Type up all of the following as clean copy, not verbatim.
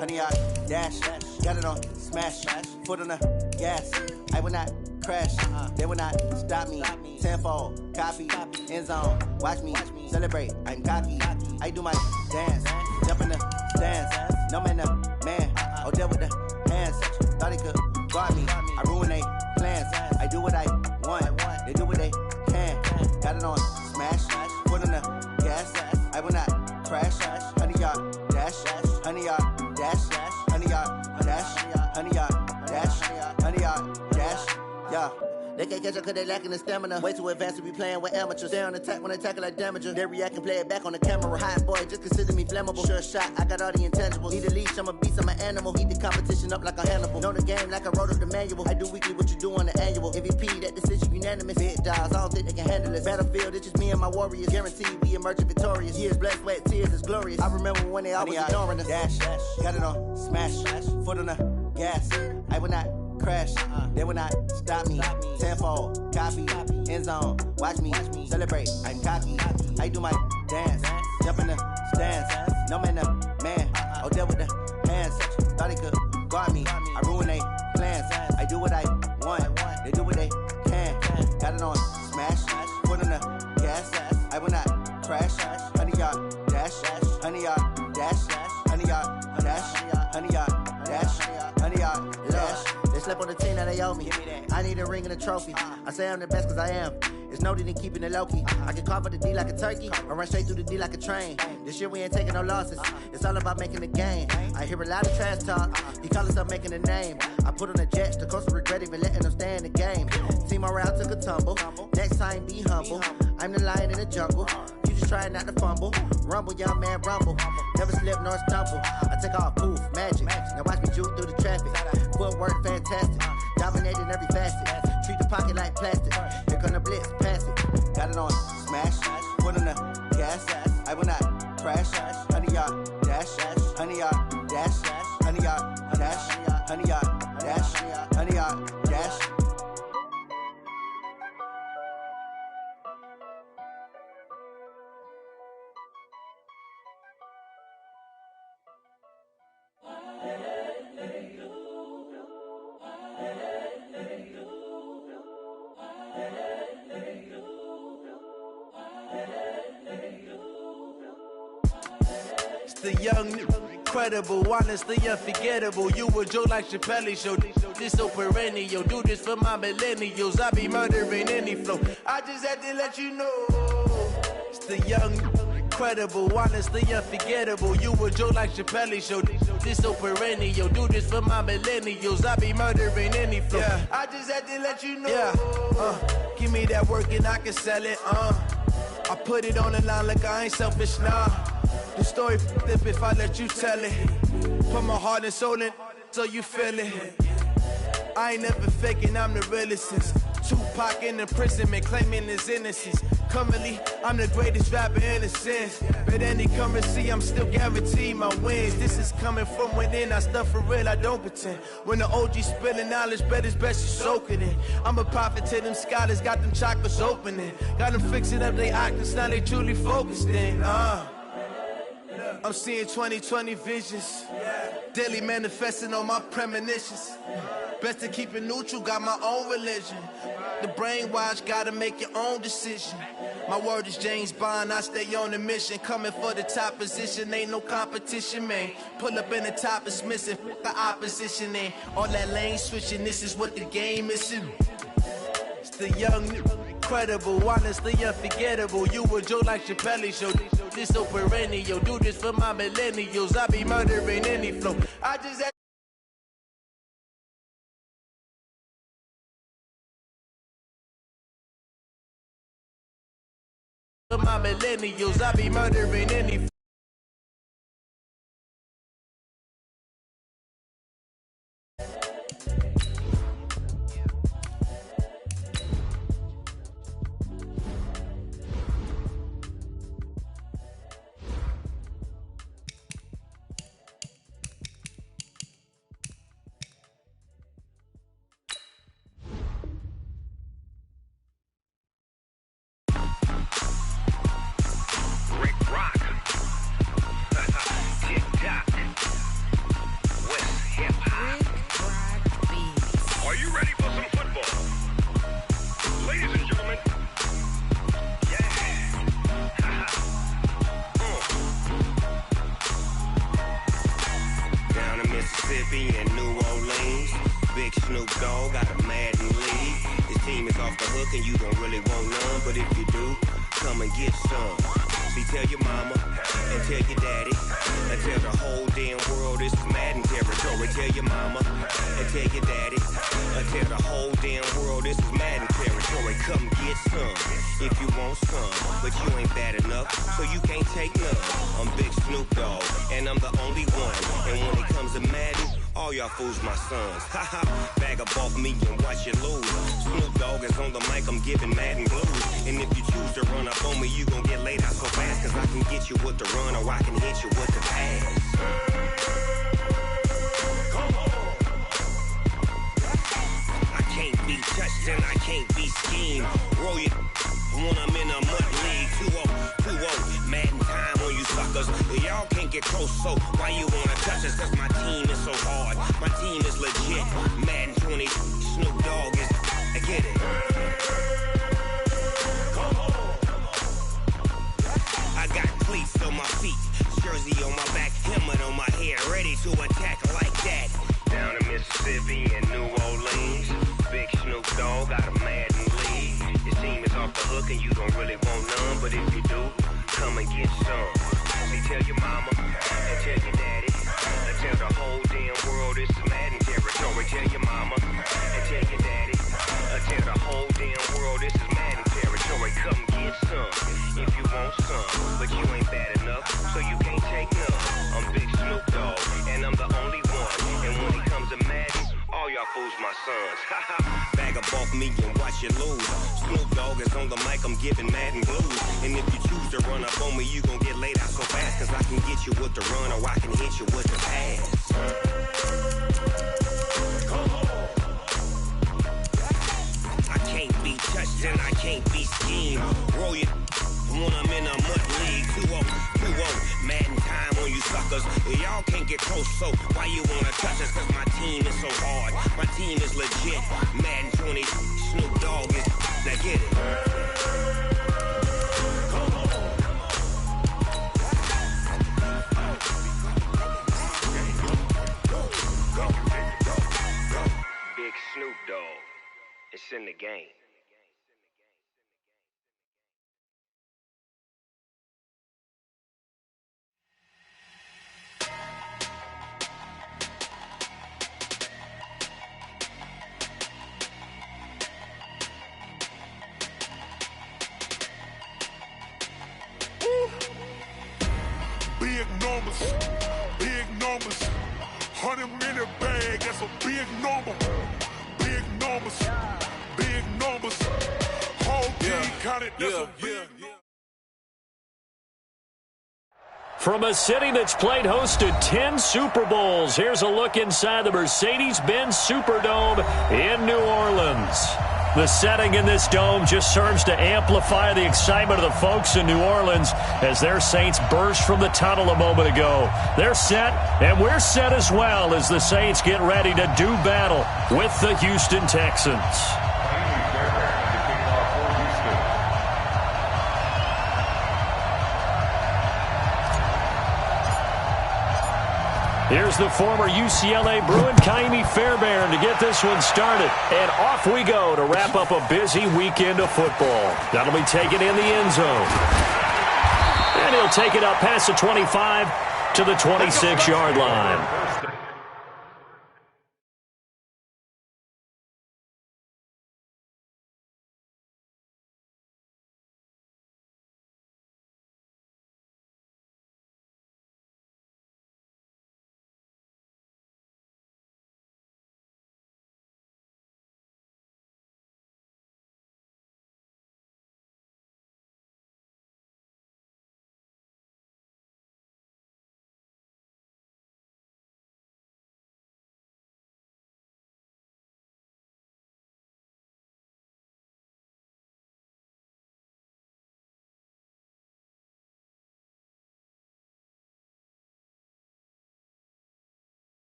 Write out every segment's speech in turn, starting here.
honey yard, dash, got it on, smash, foot on the gas. I will not crash, they will not stop me. Tenfold, copy, end zone, watch me celebrate. I'm cocky, I do my dance, jump in the stands. No man, man, oh there with the hands. Thought he could guard me, I ruin they plans. I do what I want, they do what they can. Got it on, smash, foot on the gas. I will not crash, honey yard, dash, honey yard, dash, honey yard, dash, honey yard, dash, honey yard, dash, yeah. They can't catch up cause they lacking the stamina. Way too advanced to be playing with amateurs. Stay on attack when attack like damager. They react and play it back on the camera. Hot boy, just consider me flammable. Sure shot, I got all the intangibles. Need a leash, I'm a beast, I'm an animal. Heat the competition up like a Hannibal. Know the game like I wrote up the manual. I do weekly what you do on the annual. MVP, that decision unanimous. Big dials, I don't think they can handle this. Battlefield, it's just me and my warriors. Guaranteed we emerging victorious. Years, blood, sweat, tears, is glorious. I remember when they always ignoring us. Dash, got it on, smash, foot on the gas. I will not crash, they will not stop me. Tenfold, copy, end zone, watch me celebrate. I'm cocky, I do my dance, jump in the stands. No man, man, oh there with the hands. Thought he could guard me, I ruin they plans. I do what I want, they do what they can. Got it on, smash, foot on the gas. I will not crash, honey yard, dash, honey yard, dash, honey yard, dash, honey yard, dash, honey yard, dash. They slept on the team that they owe me. I need a ring and a trophy. I say I'm the best cause I am. It's no need in keeping it low-key. I can carve up the D like a turkey or run straight through the D like a train. This year we ain't taking no losses. It's all about making the game. I hear a lot of trash talk. He call himself making a name. I put on the Jets. The coach will regret even letting them stay in the game. Team morale took a tumble. Next time be humble. I'm the lion in the jungle. You just trying not to fumble. Rumble, young man, rumble. Never slip nor stumble. I take off, poof, magic. Now watch me juke through the traffic. Footwork fantastic. Dominating every facet. Treat the pocket like plastic. Here come the blitz, pass it. Got it on, smash. Foot on the gas. I will not crash. Honey yard, dash. Honey yard, dash. Honey yard, dash. Honey yard, dash. Honey yard, dash. The young, incredible, honestly unforgettable. You a Joe like Chappelle show. This so perennial. Do this for my millennials. I be murdering any flow. I just had to let you know. It's the young, incredible, honestly unforgettable. You a Joe like Chappelle show. This so perennial. Do this for my millennials. I be murdering any flow. Yeah. I just had to let you know. Yeah. Give me that work and I can sell it. I put it on the line like I ain't selfish, nah. The story flip if I let you tell it. Put my heart and soul in so you feel it. I ain't never faking, I'm the realest since Tupac in imprisonment, claiming his innocence. Currently, I'm the greatest rapper in a sense. But any currency, I'm still guaranteed my wins. This is coming from within, I stuff for real, I don't pretend. When the OG spilling knowledge, bet it's best you soak it in. I'm a prophet to them scholars, got them chakras opening. Got them fixing up they octaves, now they truly focused in. I'm seeing 2020 visions. Daily manifesting on my premonitions. Best to keep it neutral, got my own religion. The brainwash, gotta make your own decision. My word is James Bond, I stay on the mission. Coming for the top position, ain't no competition, man. Pull up in the top, it's missing, the opposition ain't. All that lane switching, this is what the game is. It's the young, incredible, honestly unforgettable. You a Joe like Chappelle show. This so perennial. Do this for my millennials. I be murdering any flow. I just had for my millennials. I be murdering any flow. Mississippi and New Orleans. Big Snoop Dogg got a Madden league. His team is off the hook and you don't really want none, but if you do, come and get some. See, tell your mama and tell your daddy and tell the whole damn world this is Madden territory. Tell your mama and tell your daddy and tell the whole damn world this is Madden territory. Come get some if you want some, but you ain't bad enough, so you can't take none. I'm Big Snoop Dogg and I'm the only one. And when it comes to Madden, all y'all fools my sons. Haha, bag up off me and watch you lose. Snoop Dogg is on the mic, I'm giving Madden blues. And if you choose to run up on me, you gon' get laid out so fast, cause I can get you with the run or I can hit you with the pass. Come on. I can't be touched and I can't be schemed. Roll it when I'm in a mud league. 2-0, Madden time on you suckers. Y'all can't get close, so why you wanna touch us? Cause my team is so hard, my team is legit. Madden 20, Snoop Dogg is, I get it. Come on. I got cleats on my feet, jersey on my back, helmet on my head, ready to attack like that. Down in Mississippi and New Orleans, Big Snoop Dogg got a Madden league. His team is off the hook and you don't really want none, but if you do, come and get some. See, tell your mama and tell your daddy and tell the whole damn world this is Madden territory. Tell your mama and tell your daddy and tell the whole damn world this is Madden territory. Come get some if you want some, but you ain't bad enough, so you can't take none. I'm Big Snoop Dogg and I'm the only one. And when it comes to Madden, all y'all fools my sons. Bag up off me and watch you lose. Snoop Dogg is on the mic, I'm giving Madden blues. And if you choose to run up on me, you gon' get laid out so fast, cause I can get you with the run or I can hit you with the pass. Come on. I can't be touched and I can't be schemed. Roll it when I'm in a mud league. 2-0, Madden time on you suckers. Y'all can't get close, so why you wanna touch us? Cause my team is so hard, my team is legit. Madden 20, Snoop Dogg is, now get it. Come on. Go. Big Snoop Dogg, it's in the game. Big numbers, 100-minute bag, that's a big number. Big numbers, whole team counted, that's a big number. From a city that's played host to 10 Super Bowls, here's a look inside the Mercedes-Benz Superdome in New Orleans. The setting in this dome just serves to amplify the excitement of the folks in New Orleans as their Saints burst from the tunnel a moment ago. They're set, and we're set as well as the Saints get ready to do battle with the Houston Texans. Here's the former UCLA Bruin, Kaimi Fairbairn, to get this one started. And off we go to wrap up a busy weekend of football. That'll be taken in the end zone. And he'll take it up past the 25 to the 26-yard line.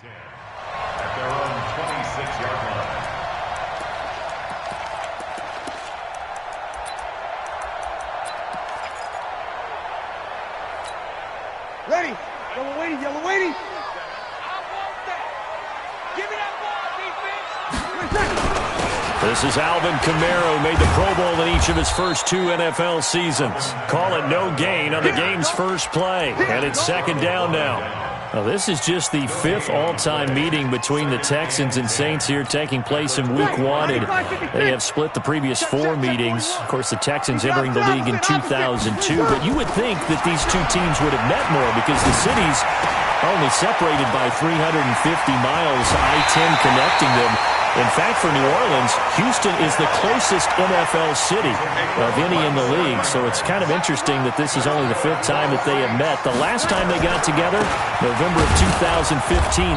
At their own 26-yard line. Ready. Yellow waiting. This is Alvin Kamara, who made the Pro Bowl in each of his first 2 NFL seasons. Call it no gain on the game's first play, and it's second down now. Now, this is just the 5th all-time meeting between the Texans and Saints here, taking place in Week 1, and they have split the previous 4 meetings. Of course, the Texans entering the league in 2002, but you would think that these two teams would have met more because the cities are only separated by 350 miles, I-10 connecting them. In fact, for New Orleans, Houston is the closest NFL city of any in the league. So it's kind of interesting that this is only the 5th time that they have met. The last time they got together, November of 2015,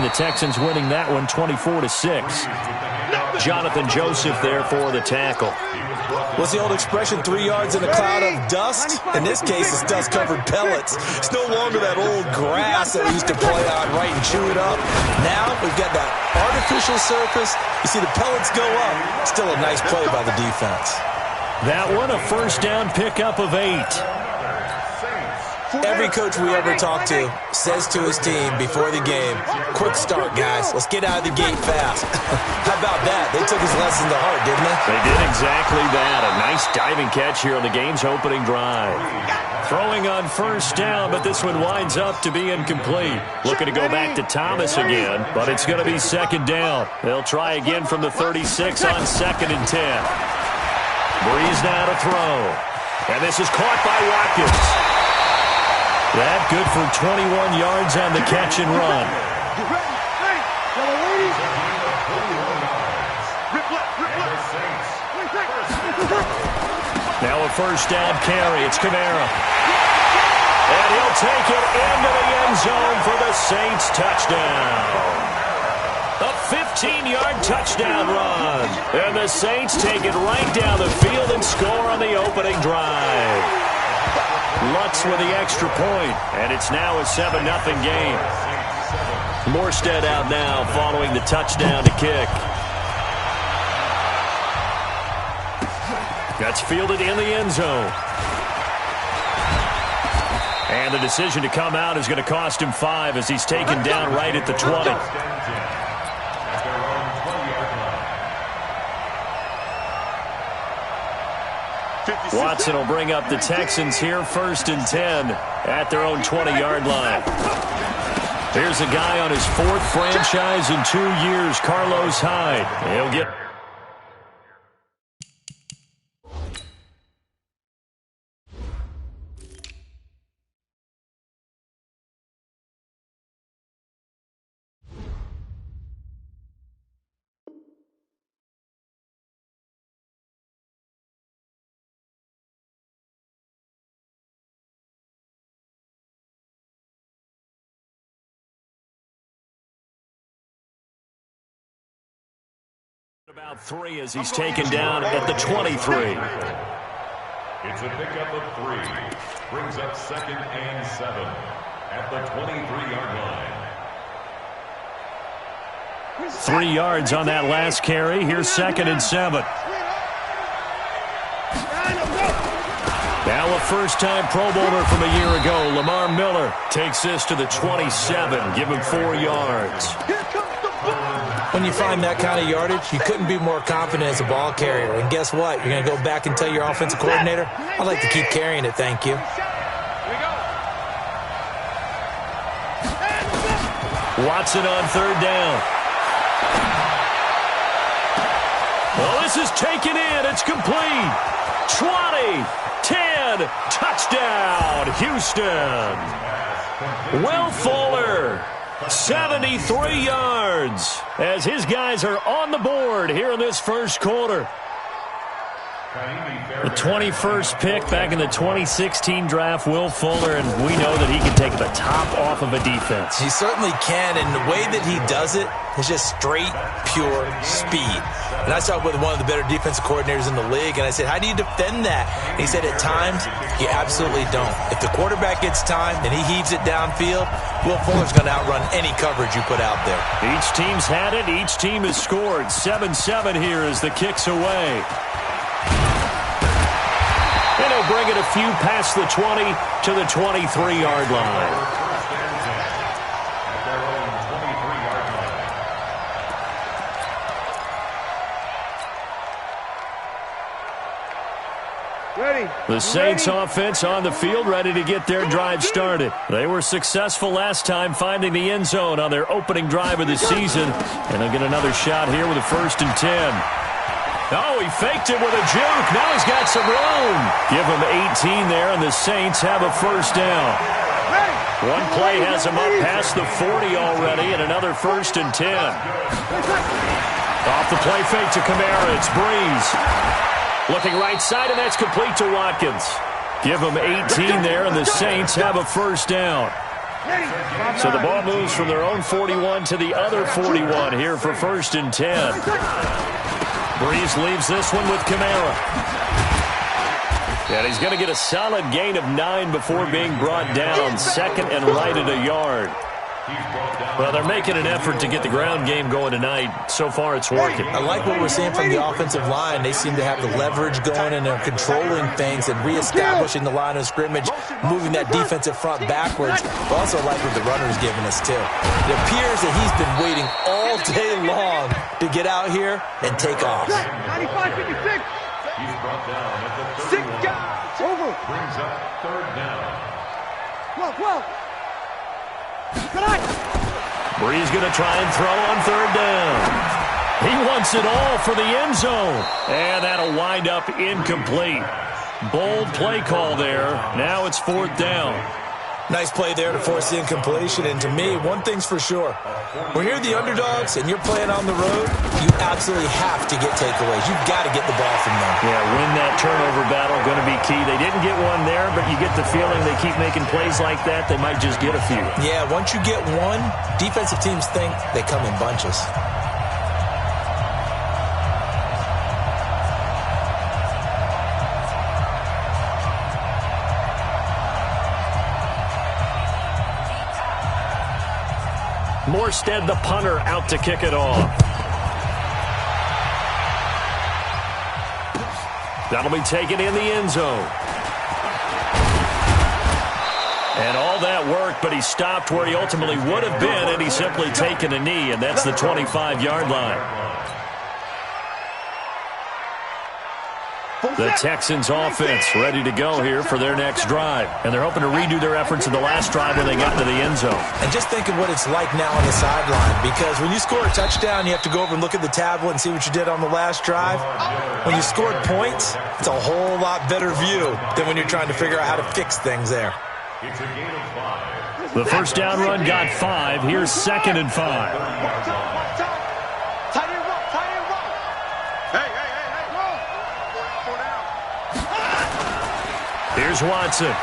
the Texans winning that one 24-6. Jonathan Joseph there for the tackle. What's the old expression, 3 yards in a cloud of dust? In this case, it's dust-covered pellets. It's no longer that old grass that we used to play on, right, and chew it up. Now we've got that artificial surface. You see the pellets go up. Still a nice play by the defense. That one, a first down pickup of 8. Every coach we ever talk to says to his team before the game, quick start, guys. Let's get out of the gate fast. How about that? They took his lesson to heart, didn't they? They did exactly that. A nice diving catch here on the game's opening drive. Throwing on first down, but this one winds up to be incomplete. Looking to go back to Thomas again, but it's going to be second down. They'll try again from the 36 on 2nd and 10. Breeze now to throw. And this is caught by Watkins. That good for 21 yards on the catch and run. Now a first down carry. It's Kamara. And he'll take it into the end zone for the Saints touchdown. A 15-yard touchdown run. And the Saints take it right down the field and score on the opening drive. Lutz with the extra point, and it's now a 7-0 game. Morstead out now following the touchdown to kick. That's fielded in the end zone. And the decision to come out is going to cost him 5 as he's taken down right at the 20. Watson will bring up the Texans here, 1st and 10 at their own 20-yard line. Here's a guy on his 4th franchise in 2 years, Carlos Hyde. He'll get... About 3 as he's taken down at the 23. It's a pickup of 3. Brings up 2nd and 7 at the 23-yard line. 3 yards on that last carry. Here's 2nd and 7. Now a first-time Pro Bowler from a year ago, Lamar Miller, takes this to the 27. Give him 4 yards. When you find that kind of yardage, you couldn't be more confident as a ball carrier. And guess what? You're going to go back and tell your offensive coordinator, I'd like to keep carrying it, thank you. Watson on 3rd down. Well, this is taken in. It's complete. 20, 10, touchdown, Houston. Will Fuller, 73 yards as his guys are on the board here in this first quarter. The 21st pick back in the 2016 draft, Will Fuller, and we know that he can take the top off of a defense. He certainly can, and the way that he does it is just straight, pure speed. And I talked with one of the better defensive coordinators in the league, and I said, how do you defend that? And he said, at times, you absolutely don't. If the quarterback gets time and he heaves it downfield, Will Fuller's going to outrun any coverage you put out there. Each team's had it. Each team has scored. 7-7 here as the kick's away. And he'll bring it a few past the 20 to the 23-yard line. The Saints offense on the field, ready to get their drive started. They were successful last time finding the end zone on their opening drive of the season, and they'll get another shot here with a 1st and 10. Oh, he faked it with a juke. Now he's got some room. Give him 18 there, and the Saints have a 1st down. One play has him up past the 40 already, and another 1st and 10. Off the play fake to Kamara, it's Breeze. Looking right side, and that's complete to Watkins. Give him 18 there, and the Saints have a 1st down. So the ball moves from their own 41 to the other 41 here for 1st and 10. Breeze leaves this one with Kamara. And he's going to get a solid gain of 9 before being brought down. 2nd and right at a yard. Well, they're making an effort to get the ground game going tonight. So far, it's working. I like what we're seeing from the offensive line. They seem to have the leverage going, and they're controlling things and reestablishing the line of scrimmage, moving that defensive front backwards. But also like what the runner's giving us, too. It appears that he's been waiting all day long to get out here and take off. 95-56. He's brought down at the 31. 6 guys. Over. Brings up 3rd down. 12. Breeze going to try and throw on 3rd down. He wants it all for the end zone. And that'll wind up incomplete. Bold play call there. Now it's 4th down. Nice play there to force the incompletion. And to me, one thing's for sure. When you're the underdogs and you're playing on the road, you absolutely have to get takeaways. You've got to get the ball from them. Yeah, win that turnover battle, going to be key. They didn't get one there, but you get the feeling they keep making plays like that, they might just get a few. Yeah, once you get one, defensive teams think they come in bunches. Morstead, the punter, out to kick it off. That'll be taken in the end zone. And all that work, but he stopped where he ultimately would have been, and he's simply taken a knee, and that's the 25-yard line. The Texans offense ready to go here for their next drive. And they're hoping to redo their efforts in the last drive when they got into the end zone. And just think of what it's like now on the sideline, because when you score a touchdown, you have to go over and look at the tablet and see what you did on the last drive. When you scored points, it's a whole lot better view than when you're trying to figure out how to fix things there. It's a gain of 5. The 1st down run got 5. Here's 2nd and 5. Here's Watson.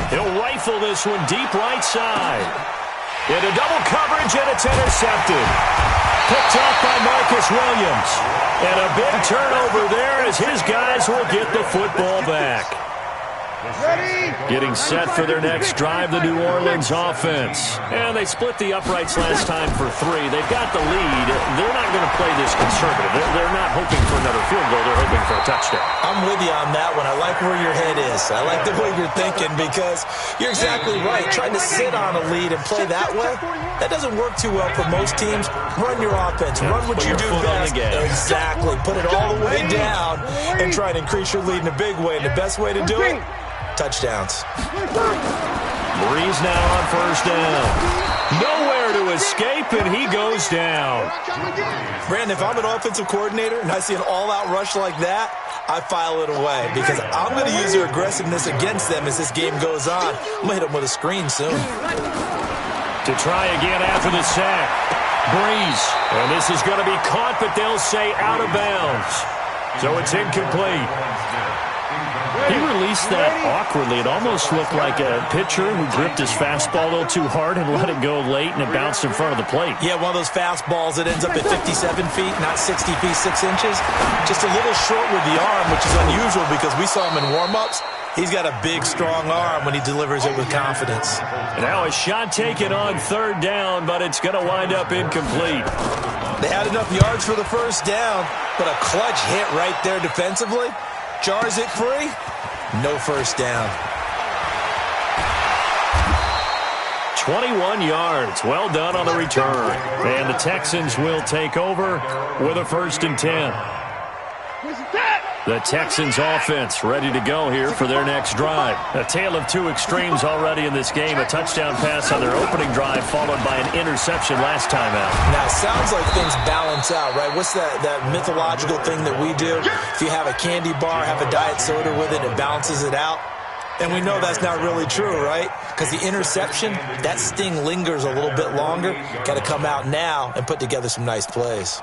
He'll rifle this one deep right side. Into double coverage, and it's intercepted. Picked off by Marcus Williams. And a big turnover there as his guys will get the football back. Getting set for their next drive, the New Orleans offense. And they split the uprights last time for 3. They've got the lead. They're not going to play this conservative. They're not hoping for another field goal. They're hoping for a touchdown. I'm with you on that one. I like where your head is. I like the way you're thinking, because you're exactly right. Trying to sit on a lead and play that way, that doesn't work too well for most teams. Run your offense. Run what you do best. Exactly. Put it all the way down and try and increase your lead in a big way. And the best way to do it, touchdowns. Breeze now on 1st down. Nowhere to escape, and he goes down. Brandon, if I'm an offensive coordinator and I see an all-out rush like that, I file it away, because I'm going to use their aggressiveness against them as this game goes on. I'm going to hit them with a screen soon. To try again after the sack. Breeze. And this is going to be caught, but they'll say out of bounds. So it's incomplete. He released that awkwardly. It almost looked like a pitcher who gripped his fastball a little too hard and let it go late, and it bounced in front of the plate. Yeah, one of those fastballs that ends up at 57 feet, not 60 feet, 6 inches. Just a little short with the arm, which is unusual because we saw him in warm-ups. He's got a big, strong arm when he delivers it with confidence. And now a shot taken on 3rd down, but it's going to wind up incomplete. They had enough yards for the 1st down, but a clutch hit right there defensively. Jars it free. No 1st down. 21 yards. Well done on the return. And the Texans will take over with a 1st and 10. The Texans offense ready to go here for their next drive. A tale of two extremes already in this game. A touchdown pass on their opening drive followed by an interception last time out. Now, it sounds like things balance out, right? What's that mythological thing that we do? If you have a candy bar, have a diet soda with it, it balances it out. And we know that's not really true, right? Because the interception, that sting lingers a little bit longer. Got to come out now and put together some nice plays.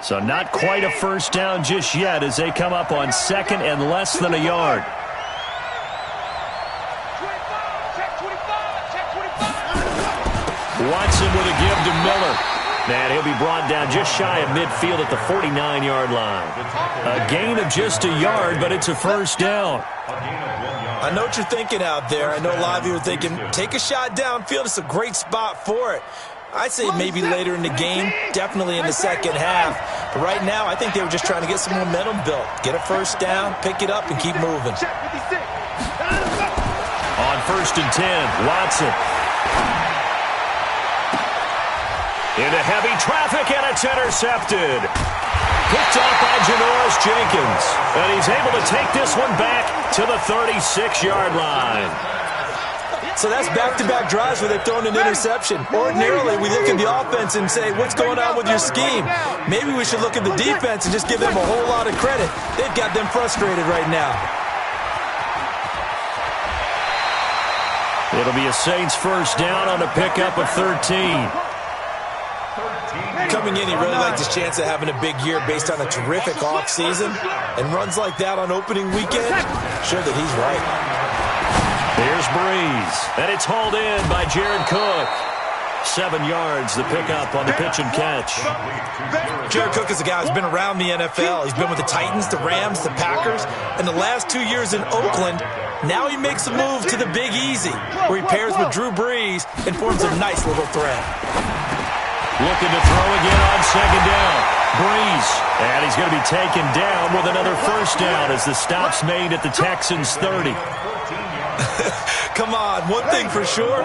So not quite a first down just yet as they come up on 2nd and less than a yard. Watson with a give to Miller. And he'll be brought down just shy of midfield at the 49-yard line. A gain of just a yard, but it's a first down. I know what you're thinking out there. I know a lot of you are thinking, take a shot downfield. It's a great spot for it. I'd say maybe later in the game, definitely in the second half. But right now, I think they were just trying to get some momentum built. Get a first down, pick it up, and keep moving. On 1st and 10, Watson. Into heavy traffic, and it's intercepted. Picked off by Janoris Jenkins. And he's able to take this one back to the 36-yard line. So that's back-to-back drives where they've thrown an interception. Ordinarily, we look at the offense and say, what's going on with your scheme? Maybe we should look at the defense and just give them a whole lot of credit. They've got them frustrated right now. It'll be a Saints first down on a pickup of 13. Coming in, he really liked his chance of having a big year based on a terrific offseason. And runs like that on opening weekend, sure that he's right. Here's Breeze, and it's hauled in by Jared Cook. 7 yards, the pickup on the pitch and catch. Jared Cook is a guy who's been around the NFL. He's been with the Titans, the Rams, the Packers, and the last 2 years in Oakland. Now he makes a move to the Big Easy, where he pairs with Drew Brees and forms a nice little threat. Looking to throw again on 2nd down. Breeze, and he's going to be taken down with another first down as the stop's made at the Texans' 30. Come on, one thing for sure,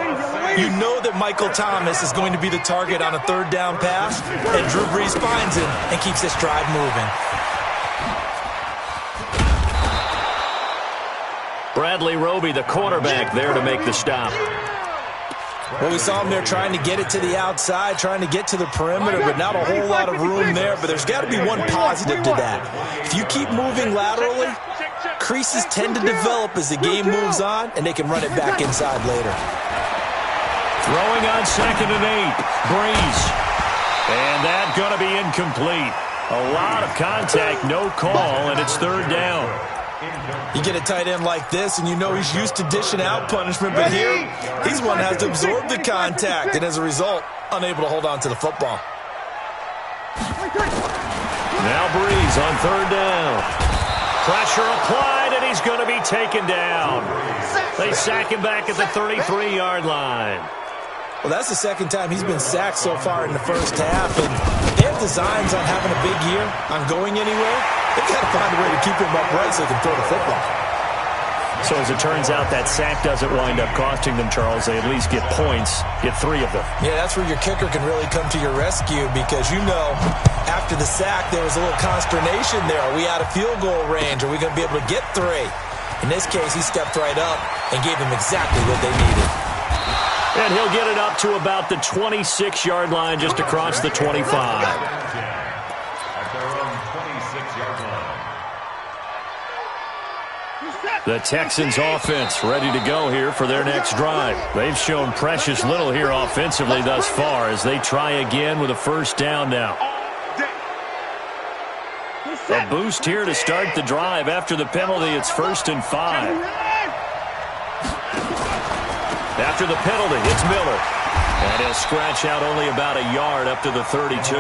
you know that Michael Thomas is going to be the target on a 3rd down pass, and Drew Brees finds him and keeps this drive moving. Bradley Roby, the quarterback, there to make the stop. Well, we saw him there trying to get it to the outside, trying to get to the perimeter, but not a whole lot of room there. But there's got to be one positive to that. If you keep moving laterally, creases tend to develop as the game moves on, and they can run it back inside later. Throwing on 2nd and 8, Breeze. And that's going to be incomplete. A lot of contact, no call, and it's 3rd down. You get a tight end like this, and you know he's used to dishing out punishment, but here, he's one that has to absorb the contact, and as a result, unable to hold on to the football. Now Breeze on 3rd down. Pressure applied, and he's going to be taken down. They sack him back at the 33-yard line. Well, that's the 2nd time he's been sacked so far in the first half, and they have designs on having a big year, on going anywhere. They've got to find a way to keep him upright so they can throw the football. So as it turns out, that sack doesn't wind up costing them, Charles. They at least get points, get 3 of them. Yeah, that's where your kicker can really come to your rescue because, you know, after the sack, there was a little consternation there. Are we out of field goal range? Are we going to be able to get 3? In this case, he stepped right up and gave them exactly what they needed. And he'll get it up to about the 26-yard line, just across the 25. The Texans offense ready to go here for their next drive. They've shown precious little here offensively thus far as they try again with a first down now. A boost here to start the drive. After the penalty, it's 1st and 5. After the penalty, it's Miller. And he'll scratch out only about a yard up to the 32.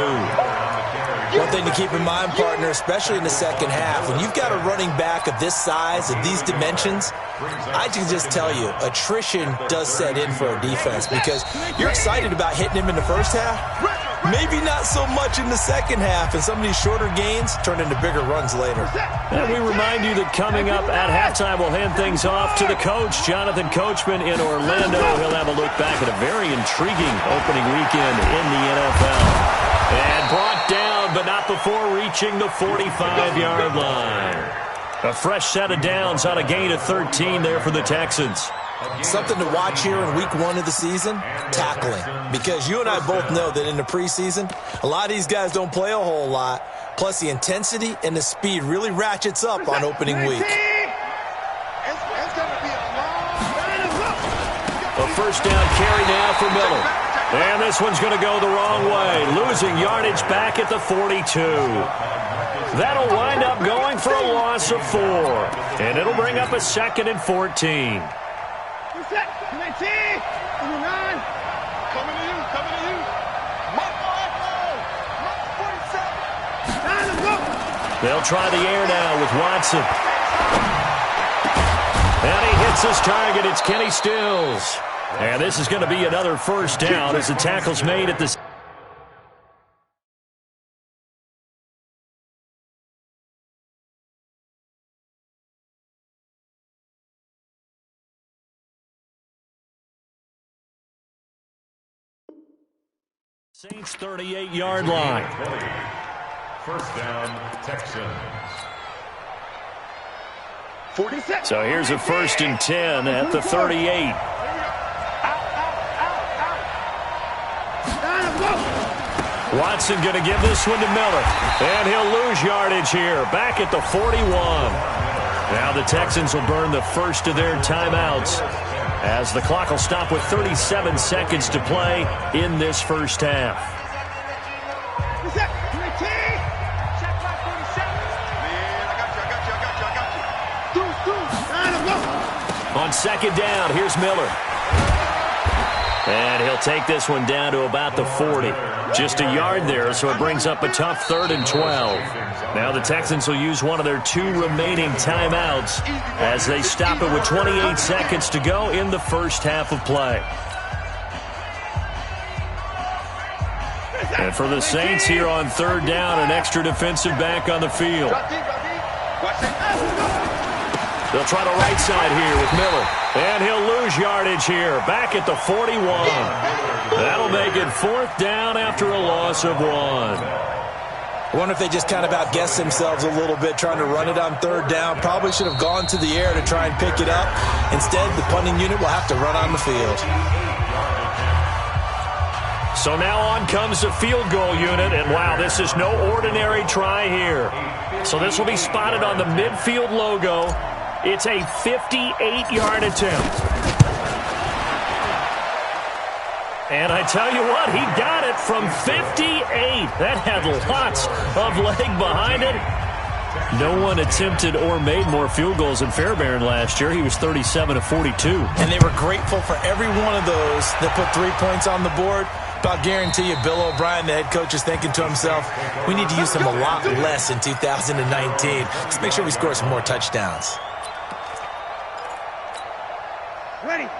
One thing to keep in mind, partner, especially in the second half, when you've got a running back of this size, of these dimensions, I can just tell you, attrition does set in for a defense because you're excited about hitting him in the first half, maybe not so much in the second half, and some of these shorter gains turn into bigger runs later. And we remind you that coming up at halftime, we'll hand things off to the coach, Jonathan Coachman in Orlando. He'll have a look back at a very intriguing opening weekend in the NFL. And brought down, but not before reaching the 45-yard line. A fresh set of downs on a gain of 13 there for the Texans. Something to watch here in week 1 of the season, tackling. Because you and I both know that in the preseason, a lot of these guys don't play a whole lot. Plus, the intensity and the speed really ratchets up on opening week. A first down carry now for Miller. And this one's going to go the wrong way, losing yardage back at the 42. That'll wind up going for a loss of 4. And it'll bring up a 2nd and 14. They'll try the air now with Watson. And he hits his target. It's Kenny Stills. And this is going to be another first down as the tackle's made at the... Saints 38-yard line. First down, Texans. 46. So here's a 1st and 10 at the 38. Watson going to give this one to Miller. And he'll lose yardage here, back at the 41. Now the Texans will burn the first of their timeouts, as the clock will stop with 37 seconds to play in this first half. On second down, here's Miller. And he'll take this one down to about the 40. Just a yard there, so it brings up a tough 3rd and 12. Now the Texans will use one of their 2 remaining timeouts as they stop it with 28 seconds to go in the first half of play. And for the Saints here on 3rd down, an extra defensive back on the field. They'll try the right side here with Miller. And he'll lose yardage here, back at the 41. That'll make it 4th down after a loss of 1. I wonder if they just kind of outguessed themselves a little bit trying to run it on 3rd down. Probably should have gone to the air to try and pick it up. Instead, the punting unit will have to run on the field. So now on comes the field goal unit, and wow, this is no ordinary try here. So this will be spotted on the midfield logo. It's a 58-yard attempt. And I tell you what, he got it from 58. That had lots of leg behind it. No one attempted or made more field goals than Fairbairn last year. He was 37 of 42. And they were grateful for every one of those that put 3 points on the board. But I'll guarantee you, Bill O'Brien, the head coach, is thinking to himself, we need to use him a lot less in 2019. Let's make sure we score some more touchdowns.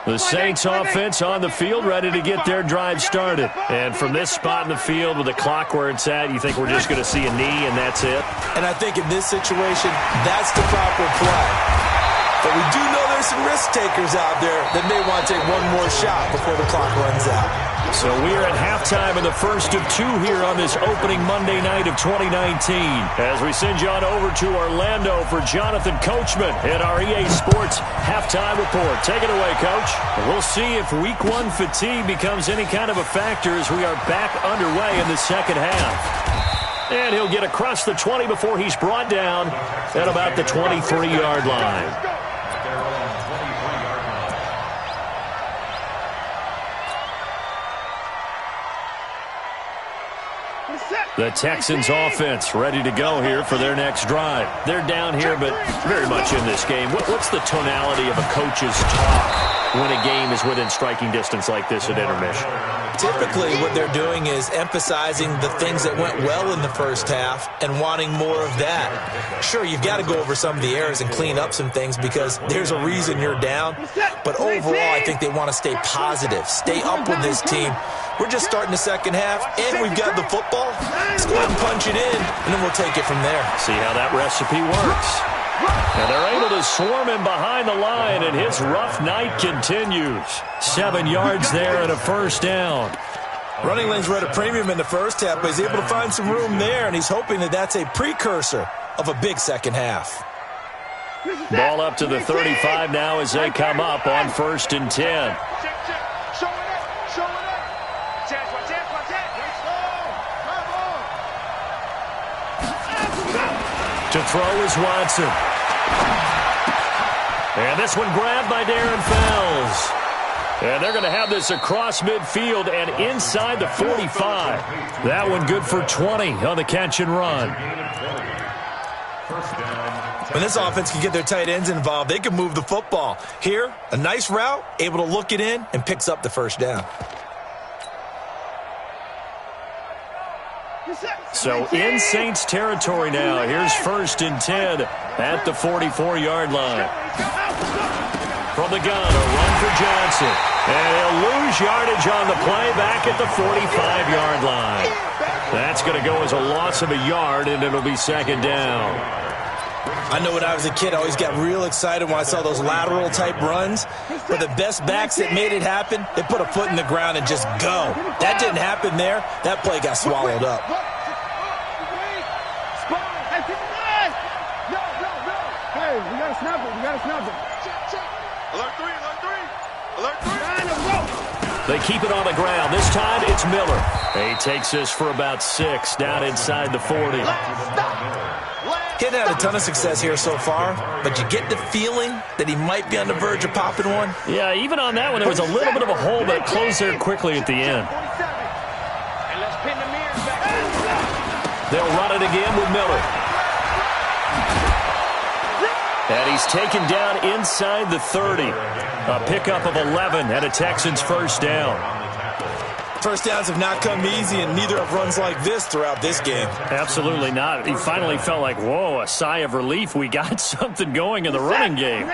The Saints offense on the field, ready to get their drive started. And from this spot in the field with the clock where it's at, you think we're just going to see a knee and that's it? And I think in this situation, that's the proper play. But we do know there's some risk takers out there that may want to take one more shot before the clock runs out. So we are at halftime of the first of 2 here on this opening Monday night of 2019. As we send you on over to Orlando for Jonathan Coachman at our EA Sports Halftime Report. Take it away, Coach. We'll see if Week 1 fatigue becomes any kind of a factor as we are back underway in the second half. And he'll get across the 20 before he's brought down at about the 23-yard line. The Texans offense ready to go here for their next drive. They're down here, but very much in this game. What's the tonality of a coach's talk when a game is within striking distance like this at intermission? Typically, what they're doing is emphasizing the things that went well in the first half and wanting more of that. Sure, you've got to go over some of the errors and clean up some things because there's a reason you're down. But overall, I think they want to stay positive, stay up with this team. We're just starting the second half, and we've got the football. Let's go ahead and punch it in, and then we'll take it from there. See how that recipe works. And they're able to swarm him behind the line, and his rough night continues. 7 yards there and a first down. Running lanes were at a premium in the first half, but he's able to find some room there, and he's hoping that that's a precursor of a big second half. Ball up to the 35 now as they come up on 1st and 10. To throw is Watson. And this one grabbed by Darren Fells. And they're going to have this across midfield and inside the 45. That one good for 20 on the catch and run. When this offense can get their tight ends involved, they can move the football. Here, a nice route, able to look it in, and picks up the first down. So in Saints territory now. Here's 1st and 10 at the 44-yard line. From the gun, a run for Johnson. And he'll lose yardage on the play back at the 45-yard line. That's going to go as a loss of a yard, and it'll be 2nd down. I know when I was a kid, I always got real excited when I saw those lateral-type runs. But the best backs that made it happen, they put a foot in the ground and just go. That didn't happen there. That play got swallowed up. Hey, we got to snap it. We got to snap it. Alert 3, alert 3. Alert 3. They keep it on the ground. This time it's Miller. He takes this for about 6 down inside the 40. He hadn't had a ton of success here so far, but you get the feeling that he might be on the verge of popping one. Yeah, even on that one, there was a little bit of a hole, but it closed there quickly at the end. They'll run it again with Miller. And he's taken down inside the 30. A pickup of 11 and a Texans first down. First downs have not come easy, and neither have runs like this throughout this game. Absolutely not. He finally felt like, whoa, a sigh of relief. We got something going in the running game.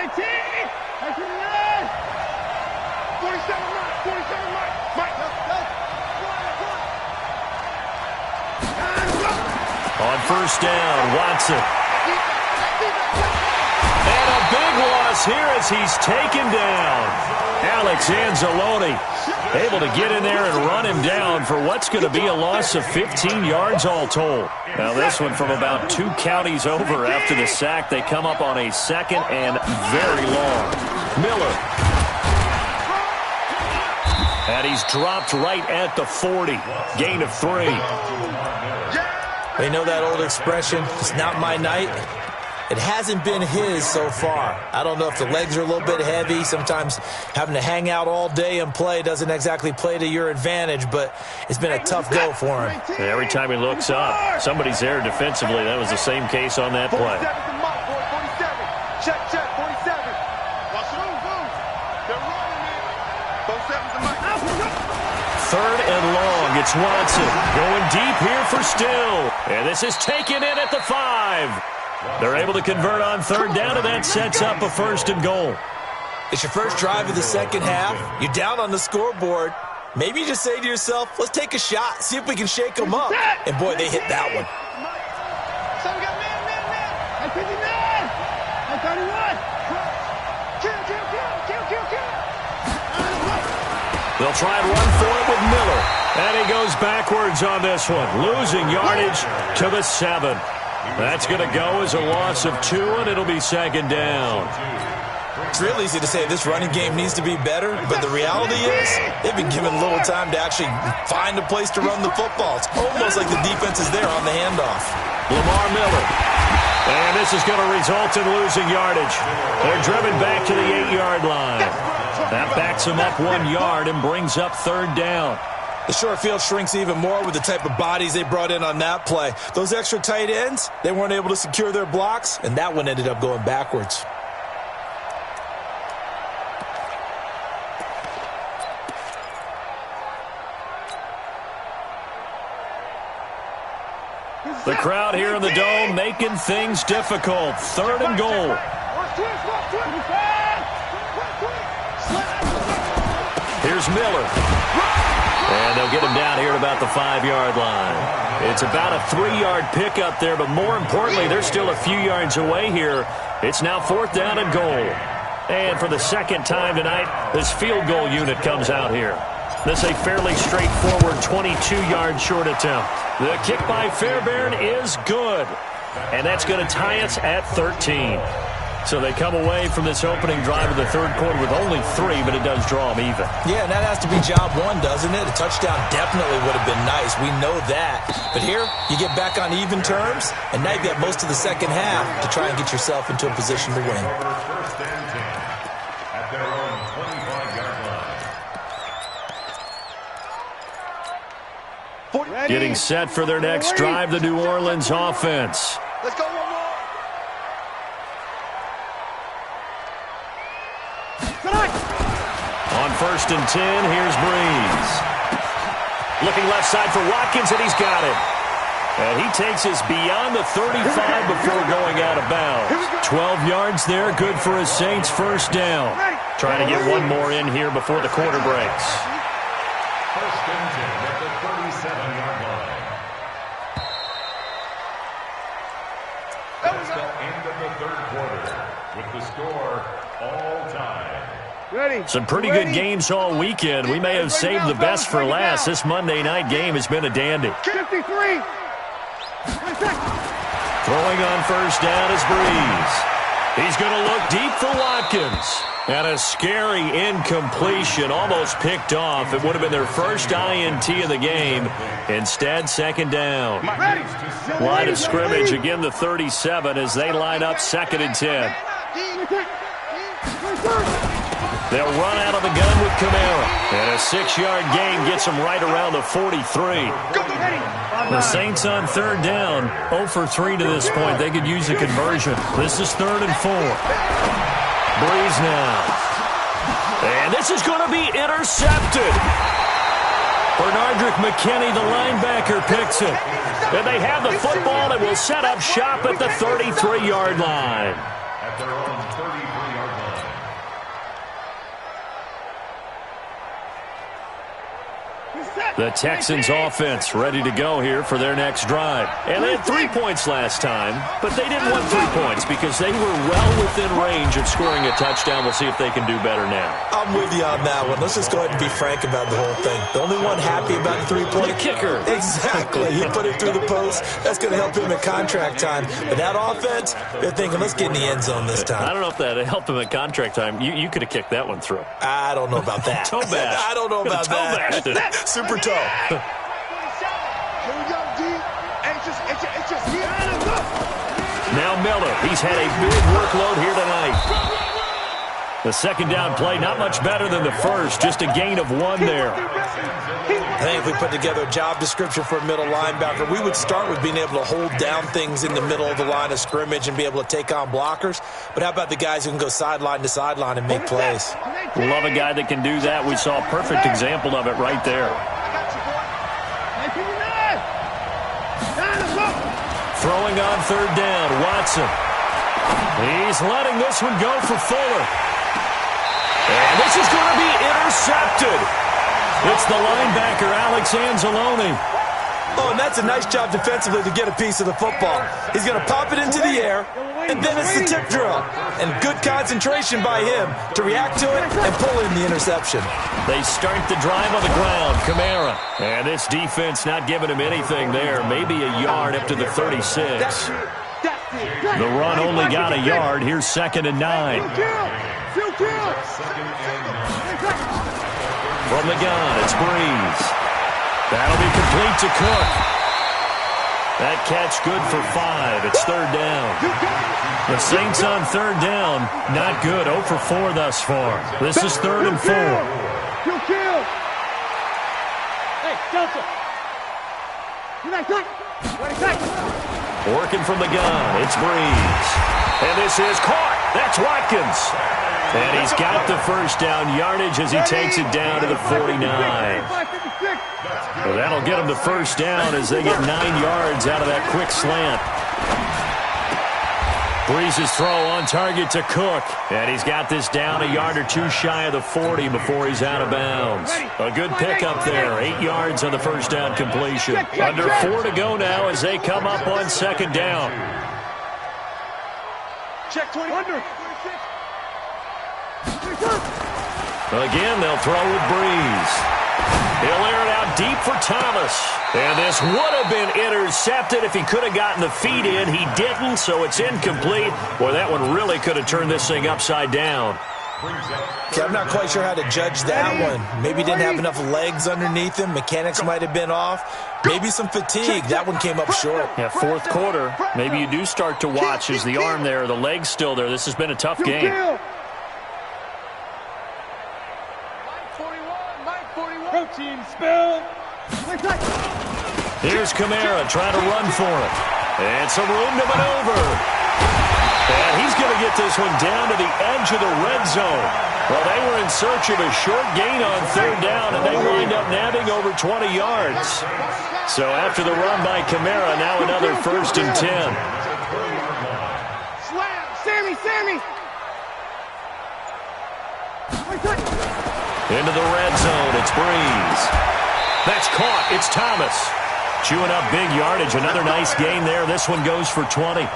On first down, Watson. And a big loss here as he's taken down. Alex Anzalone able to get in there and run him down for what's going to be a loss of 15 yards all told. Now this one from about 2 counties over after the sack. They come up on a 2nd and very long. Miller. And he's dropped right at the 40. Gain of 3. They know that old expression, it's not my night. It hasn't been his so far. I don't know if the legs are a little bit heavy. Sometimes having to hang out all day and play doesn't exactly play to your advantage, but it's been a tough go for him. Every time he looks up, somebody's there defensively. That was the same case on that play. 47. Check, 47. Watch it. They're running, man. 47's the mic. 3rd and long. It's Watson going deep here for Still. And this is taken in at the 5. They're able to convert on 3rd down, and that sets up a 1st and goal. It's your first drive of the second half. You're down on the scoreboard. Maybe you just say to yourself, let's take a shot, see if we can shake them up. And, boy, they hit that one. They'll try and run for it with Miller. And he goes backwards on this one, losing yardage to the 7. That's going to go as a loss of 2, and it'll be 2nd down. It's real easy to say this running game needs to be better, but the reality is they've been given little time to actually find a place to run the football. It's almost like the defense is there on the handoff. Lamar Miller. And this is going to result in losing yardage. They're driven back to the 8-yard line. That backs them up 1 yard and brings up 3rd down. The short field shrinks even more with the type of bodies they brought in on that play. Those extra tight ends, they weren't able to secure their blocks, and that one ended up going backwards. The crowd here in the Dome making things difficult. 3rd and goal. Here's Miller. And they'll get him down here at about the 5-yard line. It's about a 3-yard pickup there, but more importantly, they're still a few yards away here. It's now 4th down and goal. And for the second time tonight, this field goal unit comes out here. This is a fairly straightforward 22-yard short attempt. The kick by Fairbairn is good. And that's going to tie us at 13. So they come away from this opening drive of the 3rd quarter with only 3, but it does draw them even. Yeah, and that has to be job 1, doesn't it? A touchdown definitely would have been nice. We know that. But here, you get back on even terms, and now you got most of the second half to try and get yourself into a position to win. First and 10 at their own 25-yard line. Getting set for their next drive, the New Orleans offense. Let's go one more. On 1st and 10, here's Breeze. Looking left side for Watkins, and he's got it. And he takes us beyond the 35 before going out of bounds. 12 yards there, good for his Saints' 1st down. Trying to get one more in here before the quarter breaks. 1st and 10 at the 37-yard line. That's the end of the 3rd quarter with the score all tied. Some pretty good games all weekend. We may have saved the best for last. This Monday night game has been a dandy. 53. Throwing on 1st down is Breeze. He's going to look deep for Watkins. And a scary incompletion, almost picked off. It would have been their first INT of the game. Instead, 2nd down. Line of scrimmage, again the 37 as they line up 2nd and 10. They'll run out of the gun with Kamara. And a 6-yard gain gets them right around the 43. The Saints on 3rd down, 0 for 3 to this point. They could use a conversion. This is 3rd and 4. Breeze now. And this is going to be intercepted. Bernardrick McKinney, the linebacker, picks it. And they have the football and will set up shop at the 33-yard line. At their own 33-yard line. The Texans offense ready to go here for their next drive. And they had 3 points last time, but they didn't want 3 points because they were well within range of scoring a touchdown. We'll see if they can do better now. I'm with you on that one. Let's just go ahead and be frank about the whole thing. The only one happy about the 3-point. The kicker. Exactly. He put it through the post. That's going to help him at contract time. But that offense, they're thinking, let's get in the end zone this time. I don't know if that helped him at contract time. You could have kicked that one through. I don't know about that. Toe bash. I don't know about that. Super toe. Here we go, D. It's just here. Now Miller. He's had a big workload here tonight. The 2nd down play, not much better than the first. Just a gain of 1 there. I think if we put together a job description for a middle linebacker, we would start with being able to hold down things in the middle of the line of scrimmage and be able to take on blockers. But how about the guys who can go sideline to sideline and make plays? We love a guy that can do that. We saw a perfect example of it right there. Throwing on 3rd down, Watson. He's letting this one go for Fuller. And this is going to be intercepted. It's the linebacker, Alex Anzalone. Oh, and that's a nice job defensively to get a piece of the football. He's going to pop it into the air, and then it's the tip drill. And good concentration by him to react to it and pull in the interception. They start the drive on the ground, Kamara. And this defense not giving him anything there. Maybe a yard up to the 36. The run only got a yard. Here's 2nd and 9. From the gun, it's Breeze. That'll be complete to Cook. That catch good for 5. It's 3rd down. The Saints on 3rd down, not good. 0 for 4 thus far. This is 3rd and 4. Hey, Delta. Working from the gun, it's Breeze. And this is caught. That's Watkins. And he's got the first down yardage as he takes it down to the 49. Well, that'll get him the first down as they get 9 yards out of that quick slant. Breeze's throw on target to Cook. And he's got this down a yard or two shy of the 40 before he's out of bounds. A good pickup there. 8 yards on the first down completion. Under 4 to go now as they come up on second down. Check 20. Again, they'll throw with Breeze. He'll air it out deep for Thomas. And this would have been intercepted if he could have gotten the feet in. He didn't, so it's incomplete. Boy, that one really could have turned this thing upside down. Okay, I'm not quite sure how to judge that one. Maybe didn't have enough legs underneath him. Mechanics might have been off. Maybe some fatigue. That one came up short. Yeah, fourth quarter. Maybe you do start to watch as the arm there, the leg's still there. This has been a tough game. Protein spill. Here's Kamara trying to run for it. And some room to maneuver. And he's going to get this one down to the edge of the red zone. Well, they were in search of a short gain on third down, and they wind up nabbing over 20 yards. So after the run by Kamara, now another 1st and 10. Slam. Sammy. Into the red zone, it's Breeze. That's caught, it's Thomas. Chewing up big yardage, another nice gain there. This one goes for 20.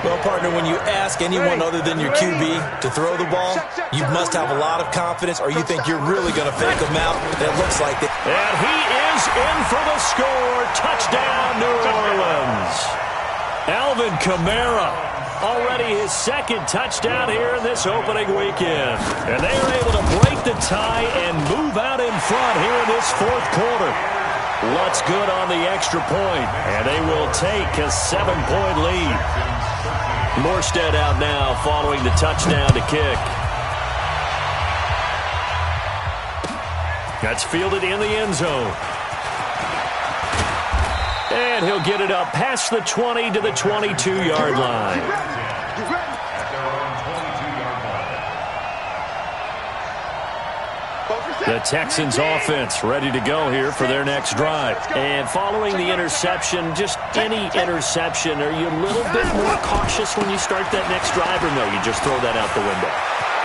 Well, partner, when you ask anyone other than your QB to throw the ball, you must have a lot of confidence or you think you're really going to fake them out. And it looks like it. And he is in for the score. Touchdown, New Orleans. Alvin Kamara. Already his second touchdown here in this opening weekend. And they are able to break the tie and move out in front here in this fourth quarter. Lutz good on the extra point, and they will take a 7-point lead. Morstead out now following the touchdown to kick. That's fielded in the end zone. And he'll get it up past the 20 to the 22-yard line. The Texans offense ready to go here for their next drive. And following the interception, just any interception, are you a little bit more cautious when you start that next drive, or no, you just throw that out the window?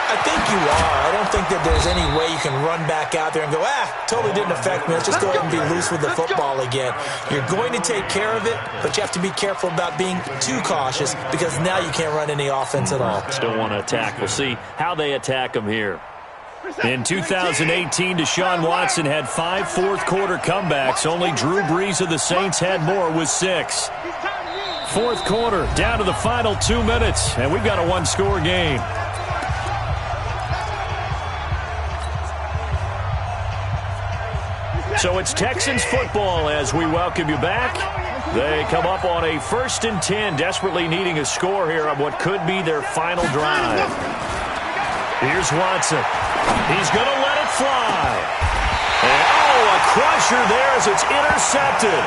I think you are. I don't think that there's any way you can run back out there and go, totally didn't affect me. Let's just go ahead and be loose with the football again. You're going to take care of it, but you have to be careful about being too cautious because now you can't run any offense at all. Still want to attack. We'll see how they attack them here. In 2018, Deshaun Watson had 5 fourth-quarter comebacks. Only Drew Brees of the Saints had more with 6. Fourth quarter, down to the final 2 minutes, and we've got a one-score game. So it's Texans football as we welcome you back. They come up on a 1st and 10, desperately needing a score here on what could be their final drive. Here's Watson. He's going to let it fly. And, a crusher there as it's intercepted.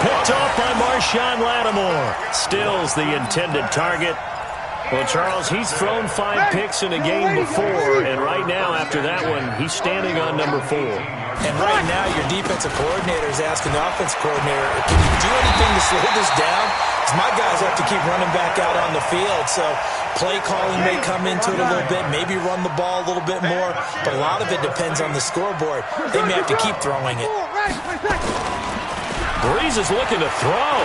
Picked off by Marshawn Lattimore. Stills the intended target. Well, Charles, he's thrown 5 picks in a game before, and right now, after that one, he's standing on number 4. And right now, your defensive coordinator is asking the offensive coordinator, can you do anything to slow this down? Because my guys have to keep running back out on the field. So play calling may come into it a little bit, maybe run the ball a little bit more, but a lot of it depends on the scoreboard. They may have to keep throwing it. Breeze is looking to throw.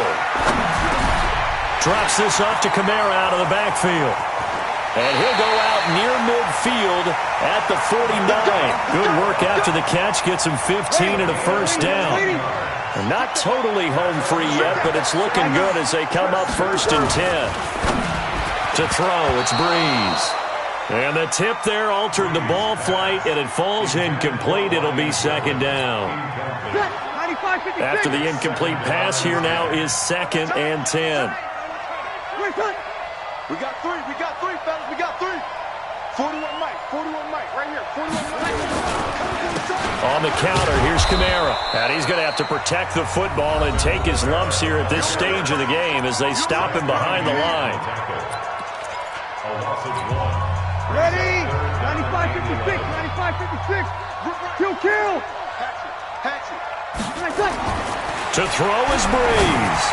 Drops this off to Kamara out of the backfield. And he'll go out near midfield at the 49. Good work after the catch. Gets him 15 and a first down. And not totally home free yet, but it's looking good as they come up 1st and 10. To throw, it's Breeze. And the tip there altered the ball flight, and it falls incomplete. It'll be 2nd down. After the incomplete pass, here now is 2nd and 10. We got 3, fellas, we got 3. 41 Mike, right here, 41 Mike. On the counter, here's Kamara. And he's going to have to protect the football and take his lumps here at this stage of the game as they stop him behind the line. A loss of 1. Ready? 95-56, 95-56. Kill. Hatch it. To throw is Breeze.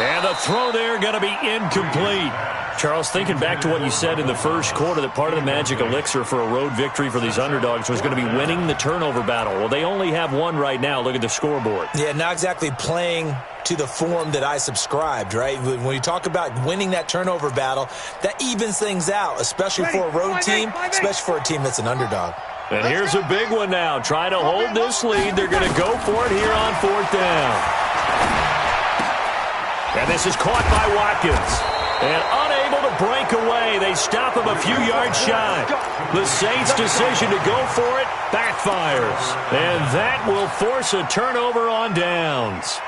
And the throw there going to be incomplete. Charles, thinking back to what you said in the first quarter, that part of the magic elixir for a road victory for these underdogs was going to be winning the turnover battle. Well, they only have one right now. Look at the scoreboard. Yeah, not exactly playing to the form that I subscribed, right? When you talk about winning that turnover battle, that evens things out, especially for a road team, especially for a team that's an underdog. And here's a big one now. Trying to hold this lead. They're going to go for it here on 4th down. And this is caught by Watkins. And unable to break away. They stop him a few yards shy. The Saints' decision to go for it backfires. And that will force a turnover on downs.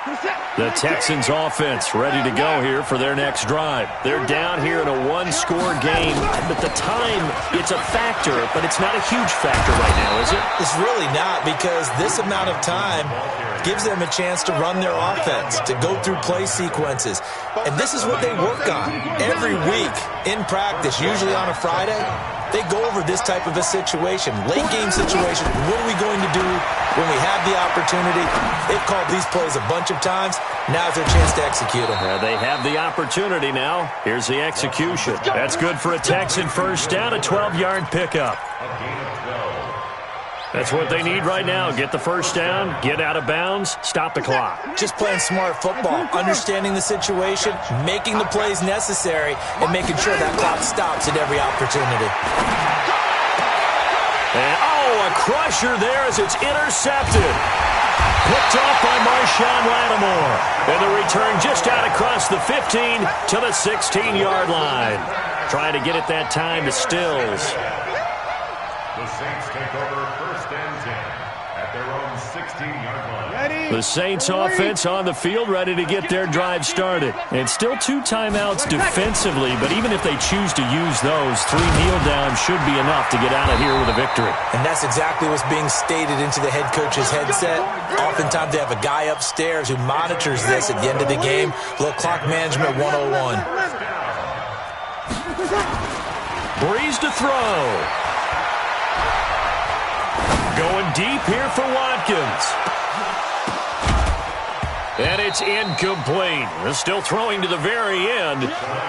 The Texans' offense ready to go here for their next drive. They're down here in a one-score game. But the time, it's a factor, but it's not a huge factor right now, is it? It's really not, because this amount of time gives them a chance to run their offense, to go through play sequences. And this is what they work on every week in practice, usually on a Friday. They go over this type of a situation, late game situation. What are we going to do when we have the opportunity? They've called these plays a bunch of times. Now's their chance to execute them. They have the opportunity now. Here's the execution. That's good for a Texan first down, a 12-yard pickup. That's what they need right now. Get the first down, get out of bounds, stop the clock. Just playing smart football, understanding the situation, making the plays necessary, and making sure that clock stops at every opportunity. And, a crusher there as it's intercepted. Picked off by Marshawn Lattimore. And the return just out across the 15 to the 16-yard line. Trying to get it that time to Stills. The Saints take over 1st and 10 at their own 16-yard line. Ready? The Saints offense on the field ready to get their drive started. And still 2 timeouts defensively, but even if they choose to use those, 3 kneel downs should be enough to get out of here with a victory. And that's exactly what's being stated into the head coach's headset. Oftentimes they have a guy upstairs who monitors this at the end of the game. A little clock management 101. Breeze to throw. Going deep here for Watkins. And it's incomplete. They're still throwing to the very end,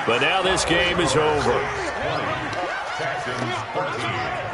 but now this game is over. Texans 13.